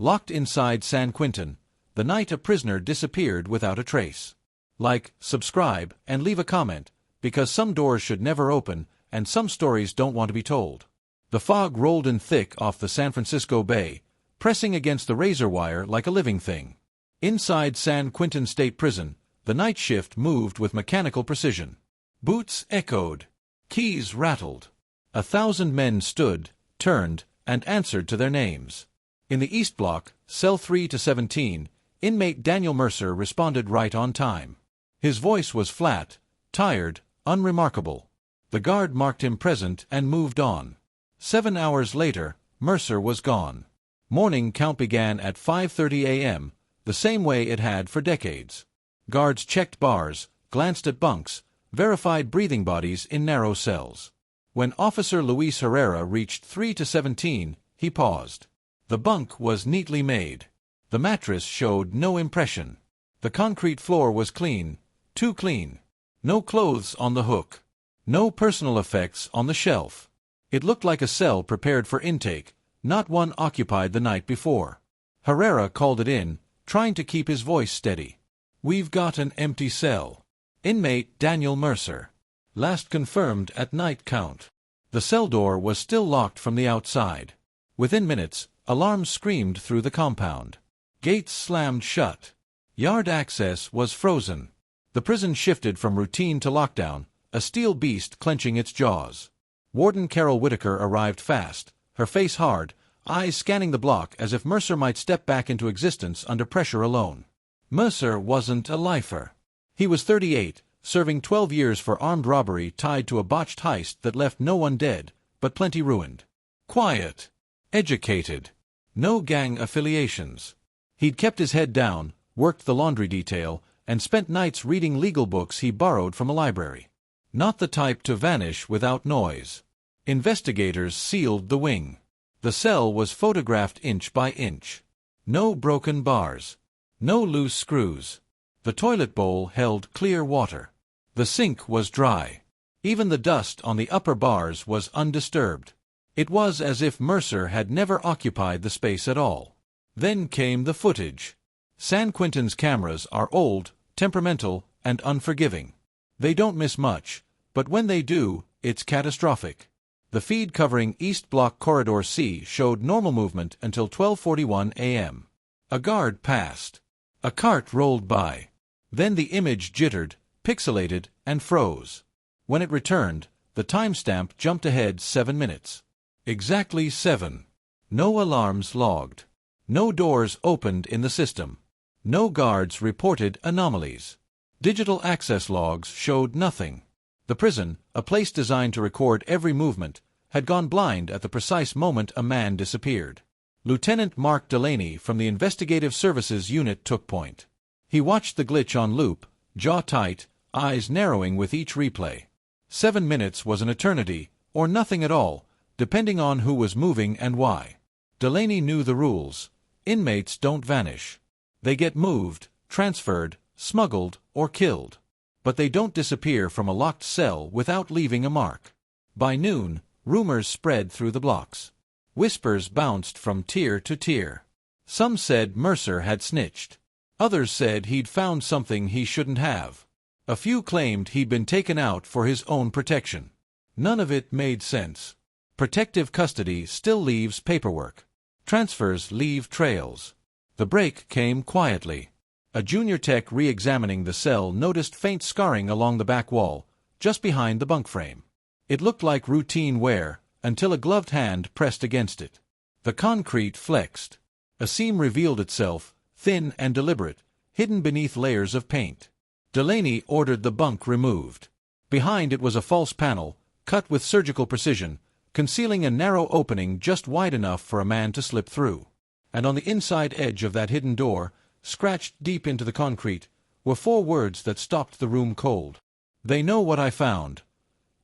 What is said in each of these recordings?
Locked inside San Quentin, the night a prisoner disappeared without a trace. Like, subscribe, and leave a comment, because some doors should never open, and some stories don't want to be told. The fog rolled in thick off the San Francisco Bay, pressing against the razor wire like a living thing. Inside San Quentin State Prison, the night shift moved with mechanical precision. Boots echoed. Keys rattled. 1,000 men stood, turned, and answered to their names. In the East Block, cell 3 to 17, inmate Daniel Mercer responded right on time. His voice was flat, tired, unremarkable. The guard marked him present and moved on. 7 hours later, Mercer was gone. Morning count began at 5:30 a.m., the same way it had for decades. Guards checked bars, glanced at bunks, verified breathing bodies in narrow cells. When Officer Luis Herrera reached 3 to 17, he paused. The bunk was neatly made. The mattress showed no impression. The concrete floor was clean, too clean. No clothes on the hook. No personal effects on the shelf. It looked like a cell prepared for intake, not one occupied the night before. Herrera called it in, trying to keep his voice steady. "We've got an empty cell. Inmate Daniel Mercer. Last confirmed at night count." The cell door was still locked from the outside. Within minutes, alarms screamed through the compound. Gates slammed shut. Yard access was frozen. The prison shifted from routine to lockdown, a steel beast clenching its jaws. Warden Carol Whitaker arrived fast, her face hard, eyes scanning the block as if Mercer might step back into existence under pressure alone. Mercer wasn't a lifer. He was 38, serving 12 years for armed robbery tied to a botched heist that left no one dead, but plenty ruined. Quiet. Educated. No gang affiliations. He'd kept his head down, worked the laundry detail, and spent nights reading legal books he borrowed from a library. Not the type to vanish without noise. Investigators sealed the wing. The cell was photographed inch by inch. No broken bars. No loose screws. The toilet bowl held clear water. The sink was dry. Even the dust on the upper bars was undisturbed. It was as if Mercer had never occupied the space at all. Then came the footage. San Quentin's cameras are old, temperamental, and unforgiving. They don't miss much, but when they do, it's catastrophic. The feed covering East Block Corridor C showed normal movement until 12:41 a.m. A guard passed. A cart rolled by. Then the image jittered, pixelated, and froze. When it returned, the timestamp jumped ahead 7 minutes. Exactly 7. No alarms logged. No doors opened in the system. No guards reported anomalies. Digital access logs showed nothing. The prison, a place designed to record every movement, had gone blind at the precise moment a man disappeared. Lieutenant Mark Delaney from the Investigative Services Unit took point. He watched the glitch on loop, jaw tight, eyes narrowing with each replay. 7 minutes was an eternity, or nothing at all, depending on who was moving and why. Delaney knew the rules. Inmates don't vanish. They get moved, transferred, smuggled, or killed. But they don't disappear from a locked cell without leaving a mark. By noon, rumors spread through the blocks. Whispers bounced from tier to tier. Some said Mercer had snitched. Others said he'd found something he shouldn't have. A few claimed he'd been taken out for his own protection. None of it made sense. Protective custody still leaves paperwork. Transfers leave trails. The break came quietly. A junior tech re-examining the cell noticed faint scarring along the back wall, just behind the bunk frame. It looked like routine wear, until a gloved hand pressed against it. The concrete flexed. A seam revealed itself, thin and deliberate, hidden beneath layers of paint. Delaney ordered the bunk removed. Behind it was a false panel, cut with surgical precision, concealing a narrow opening just wide enough for a man to slip through. And on the inside edge of that hidden door, scratched deep into the concrete, were 4 words that stopped the room cold. "They know what I found.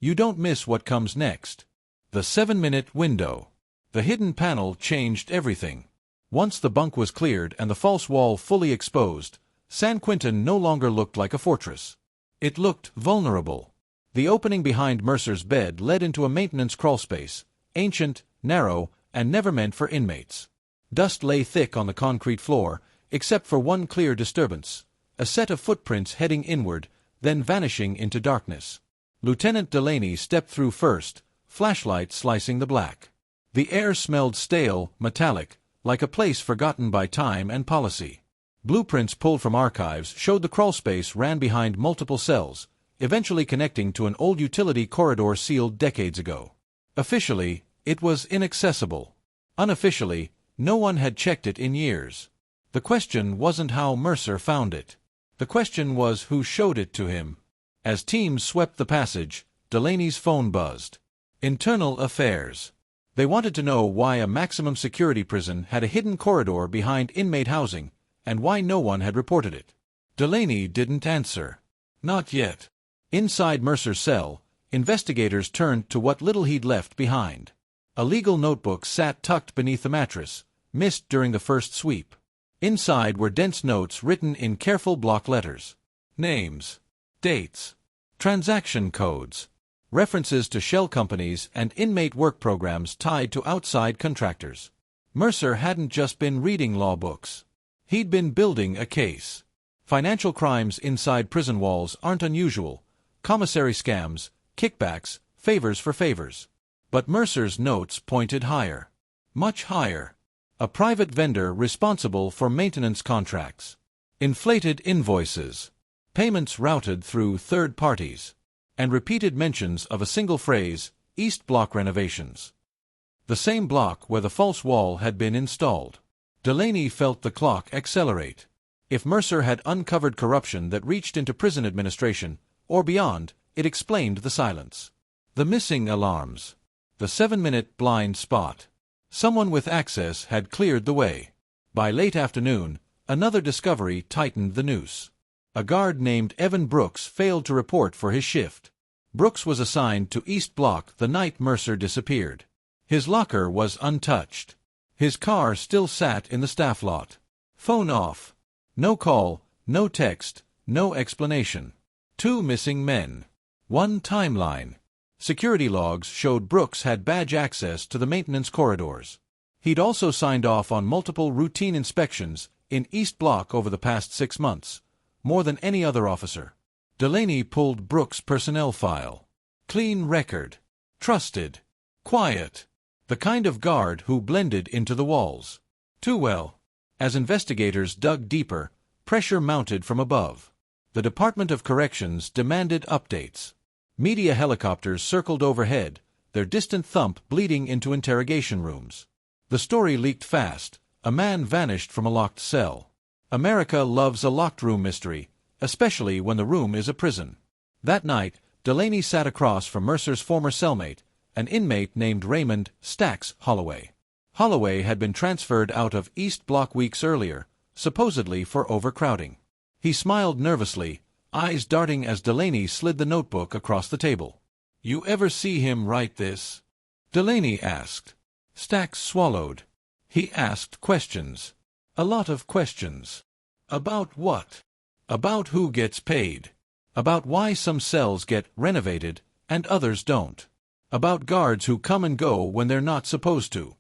You don't miss what comes next." The 7-minute window. The hidden panel changed everything. Once the bunk was cleared and the false wall fully exposed, San Quentin no longer looked like a fortress. It looked vulnerable. The opening behind Mercer's bed led into a maintenance crawlspace, ancient, narrow, and never meant for inmates. Dust lay thick on the concrete floor, except for one clear disturbance, a set of footprints heading inward, then vanishing into darkness. Lieutenant Delaney stepped through first, flashlight slicing the black. The air smelled stale, metallic, like a place forgotten by time and policy. Blueprints pulled from archives showed the crawlspace ran behind multiple cells, eventually connecting to an old utility corridor sealed decades ago. Officially, it was inaccessible. Unofficially, no one had checked it in years. The question wasn't how Mercer found it. The question was who showed it to him. As teams swept the passage, Delaney's phone buzzed. Internal Affairs. They wanted to know why a maximum security prison had a hidden corridor behind inmate housing, and why no one had reported it. Delaney didn't answer. Not yet. Inside Mercer's cell, investigators turned to what little he'd left behind. A legal notebook sat tucked beneath the mattress, missed during the first sweep. Inside were dense notes written in careful block letters. Names, dates, transaction codes, references to shell companies and inmate work programs tied to outside contractors. Mercer hadn't just been reading law books. He'd been building a case. Financial crimes inside prison walls aren't unusual. Commissary scams, kickbacks, favors for favors. But Mercer's notes pointed higher. Much higher. A private vendor responsible for maintenance contracts. Inflated invoices. Payments routed through third parties. And repeated mentions of a single phrase, East Block renovations. The same block where the false wall had been installed. Delaney felt the clock accelerate. If Mercer had uncovered corruption that reached into prison administration, or beyond, it explained the silence. The missing alarms. The 7-minute blind spot. Someone with access had cleared the way. By late afternoon, another discovery tightened the noose. A guard named Evan Brooks failed to report for his shift. Brooks was assigned to East Block the night Mercer disappeared. His locker was untouched. His car still sat in the staff lot. Phone off. No call, no text, no explanation. 2 missing men. 1 timeline. Security logs showed Brooks had badge access to the maintenance corridors. He'd also signed off on multiple routine inspections in East Block over the past 6 months, more than any other officer. Delaney pulled Brooks' personnel file. Clean record. Trusted. Quiet. The kind of guard who blended into the walls. Too well. As investigators dug deeper, pressure mounted from above. The Department of Corrections demanded updates. Media helicopters circled overhead, their distant thump bleeding into interrogation rooms. The story leaked fast. A man vanished from a locked cell. America loves a locked room mystery, especially when the room is a prison. That night, Delaney sat across from Mercer's former cellmate, an inmate named Raymond Stacks Holloway. Holloway had been transferred out of East Block weeks earlier, supposedly for overcrowding. He smiled nervously, eyes darting as Delaney slid the notebook across the table. "You ever see him write this?" Delaney asked. Stacks swallowed. He asked questions. A lot of questions. About what? About who gets paid. About why some cells get renovated and others don't. About guards who come and go when they're not supposed to.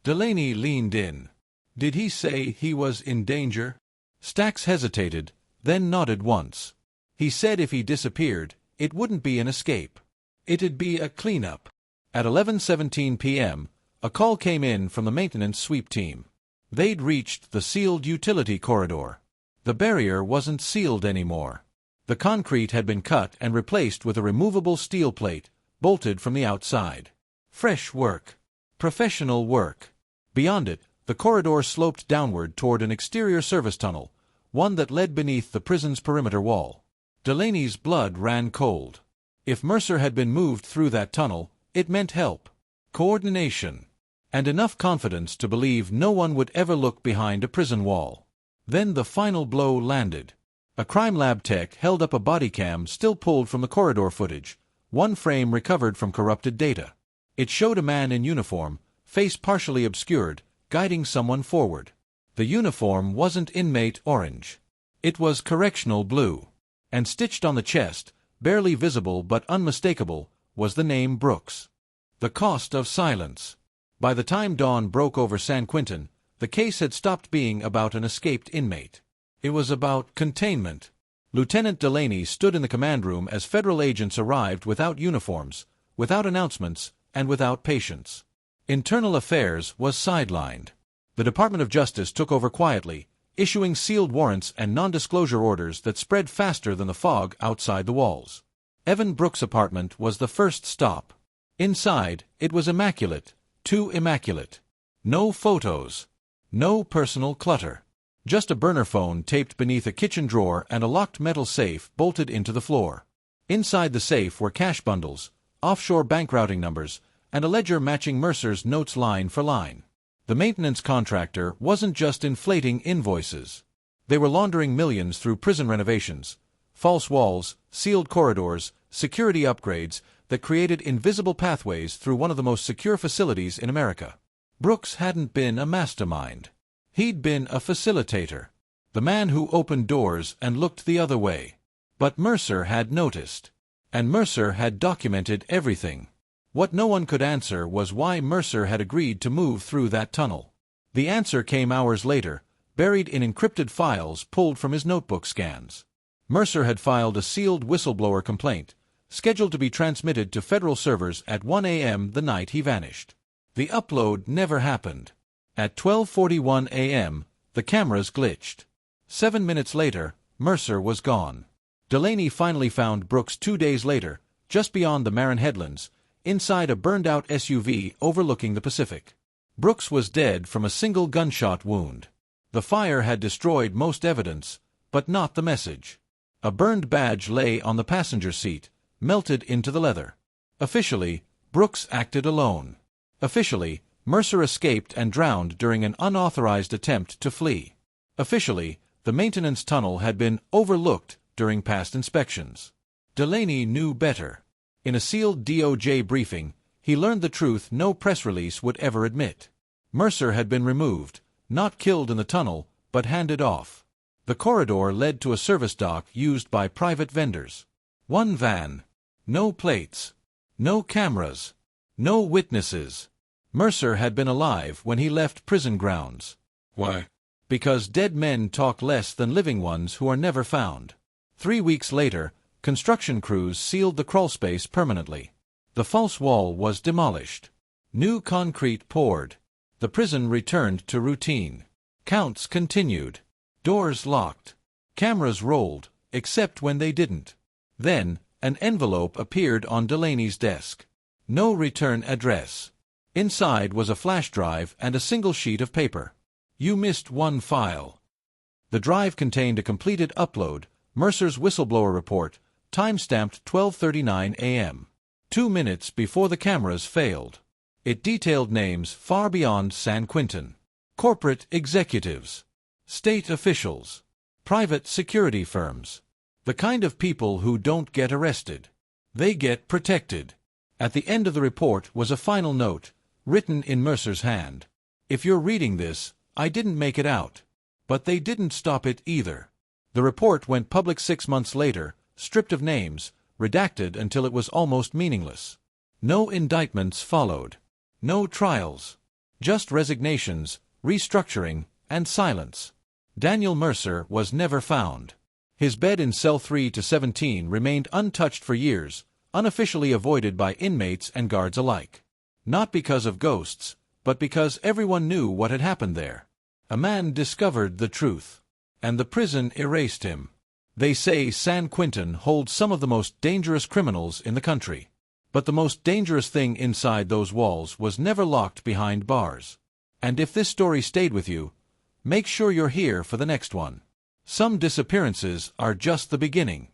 Delaney leaned in. Did he say he was in danger? Stacks hesitated, then nodded once. He said if he disappeared, it wouldn't be an escape. It'd be a cleanup. At 11:17 p.m., a call came in from the maintenance sweep team. They'd reached the sealed utility corridor. The barrier wasn't sealed anymore. The concrete had been cut and replaced with a removable steel plate, bolted from the outside. Fresh work. Professional work. Beyond it, the corridor sloped downward toward an exterior service tunnel, one that led beneath the prison's perimeter wall. Delaney's blood ran cold. If Mercer had been moved through that tunnel, it meant help, coordination, and enough confidence to believe no one would ever look behind a prison wall. Then the final blow landed. A crime lab tech held up a body cam still pulled from the corridor footage, one frame recovered from corrupted data. It showed a man in uniform, face partially obscured, guiding someone forward. The uniform wasn't inmate orange. It was correctional blue. And stitched on the chest, barely visible but unmistakable, was the name Brooks. The cost of silence. By the time dawn broke over San Quentin, The case had stopped being about an escaped inmate. It was about containment. Lieutenant Delaney stood in the command room as federal agents arrived without uniforms, without announcements, and without patience. Internal affairs was sidelined. The Department of Justice took over quietly, issuing sealed warrants and non-disclosure orders that spread faster than the fog outside the walls. Evan Brooks' apartment was the first stop. Inside, it was immaculate, too immaculate. No photos. No personal clutter. Just a burner phone taped beneath a kitchen drawer and a locked metal safe bolted into the floor. Inside the safe were cash bundles, offshore bank routing numbers, and a ledger matching Mercer's notes line for line. The maintenance contractor wasn't just inflating invoices. They were laundering millions through prison renovations, false walls, sealed corridors, security upgrades that created invisible pathways through one of the most secure facilities in America. Brooks hadn't been a mastermind. He'd been a facilitator. The man who opened doors and looked the other way. But Mercer had noticed. And Mercer had documented everything. What no one could answer was why Mercer had agreed to move through that tunnel. The answer came hours later, buried in encrypted files pulled from his notebook scans. Mercer had filed a sealed whistleblower complaint, scheduled to be transmitted to federal servers at 1 a.m. the night he vanished. The upload never happened. At 12:41 a.m., the cameras glitched. 7 minutes later, Mercer was gone. Delaney finally found Brooks 2 days later, just beyond the Marin Headlands, inside a burned-out SUV overlooking the Pacific. Brooks was dead from a single gunshot wound. The fire had destroyed most evidence, but not the message. A burned badge lay on the passenger seat, melted into the leather. Officially, Brooks acted alone. Officially, Mercer escaped and drowned during an unauthorized attempt to flee. Officially, the maintenance tunnel had been overlooked during past inspections. Delaney knew better. In a sealed DOJ briefing, he learned the truth no press release would ever admit. Mercer had been removed, not killed in the tunnel, but handed off. The corridor led to a service dock used by private vendors. One van. No plates. No cameras. No witnesses. Mercer had been alive when he left prison grounds. Why? Because dead men talk less than living ones who are never found. 3 weeks later, construction crews sealed the crawlspace permanently. The false wall was demolished. New concrete poured. The prison returned to routine. Counts continued. Doors locked. Cameras rolled, except when they didn't. Then, an envelope appeared on Delaney's desk. No return address. Inside was a flash drive and a single sheet of paper. You missed one file. The drive contained a completed upload, Mercer's whistleblower report, time-stamped 12:39 a.m. 2 minutes before the cameras failed. It detailed names far beyond San Quentin. Corporate executives. State officials. Private security firms. The kind of people who don't get arrested. They get protected. At the end of the report was a final note, written in Mercer's hand. If you're reading this, I didn't make it out. But they didn't stop it either. The report went public 6 months later, stripped of names, redacted until it was almost meaningless. No indictments followed. No trials. Just resignations, restructuring, and silence. Daniel Mercer was never found. His bed in cell 3 to 17 remained untouched for years, unofficially avoided by inmates and guards alike. Not because of ghosts, but because everyone knew what had happened there. A man discovered the truth. And the prison erased him. They say San Quentin holds some of the most dangerous criminals in the country. But the most dangerous thing inside those walls was never locked behind bars. And if this story stayed with you, make sure you're here for the next one. Some disappearances are just the beginning.